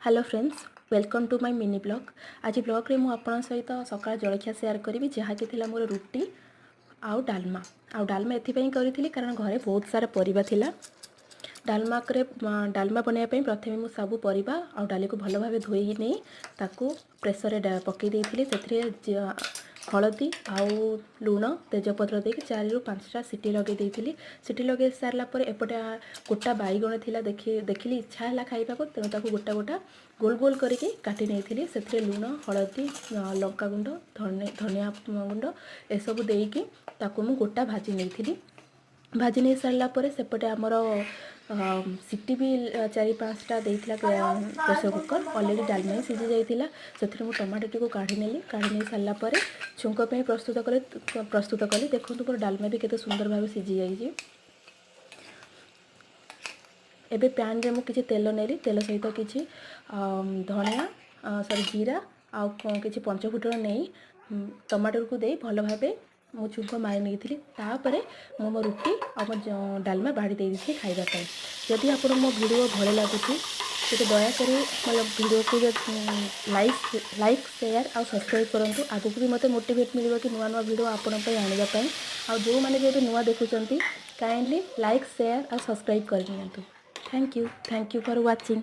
Hello friends, welcome to my mini blog. आज blog रे मु आपन सहित सकाळ जलखिया शेयर करी जहाँकि थिला मोर रुटी आउ डालमा एथिपाई करी कारण घरे बहुत सारा परिबा थिला। डालमा बनैया ପାଇଁ प्रथमे मु सब परिबा आउ डाली को भल भाबे धोई नै ताकू प्रेसर रे पकई देइथिली। सेथरे हलदी आउ लुण तेजपत्र देके 4 ରୁ 5टा सीटी लगे देइथिली। सीटी लगे सारला पर एपटे गोटा बैगण थिला देखिली इच्छा है खाइबा को, तेणु ताकू गोटा गोटा गोल गोल करके काटी नहीं। से लुण हलदी लंका गुंड धनिया गुंड एसबू देकी ताकू मु गोटा भाजी नहीं। भाजी नहीं सारा पर सेपटे आमर सीटी भी 4-5टा देइथिला प्रेसर कुकर। ऑलरेडी डालमा सीझी जाइथिला। सेथरे मु टमाटो को काढ़ी नेली। काढ़ी नहीं सारा पर छुंक पे प्रस्तुत कली। देखो मोर डालमा भी केते सुंदर भाव सीझी जाइए। एबे पैन रे मु किछि तेल नेली। तेल सहित किछि धनिया सॉरी जीरा आउ किछि पंचफुटन नहीं टमाटर को दे भल भाबे मु छुंक मारी नहीं। तापर मु मो रुटी और मो डालमा बाड़ी देती खाइबा ପାଇଁ। जदि आपन मो वीडियो भल लागुछि तो दयाकोरी मतलब वीडियो को लाइक शेयर और सब्सक्राइब करंतु। आगु भी मते मोटिवेट मिलिबो कि नुआ नुआ वीडियो आपन पे आनिबा ପାଇଁ। आ जो माने भी नुआ देखुचंती काइंडली लाइक शेयर और सब्सक्राइब कर दियंतु। Thank you for watching.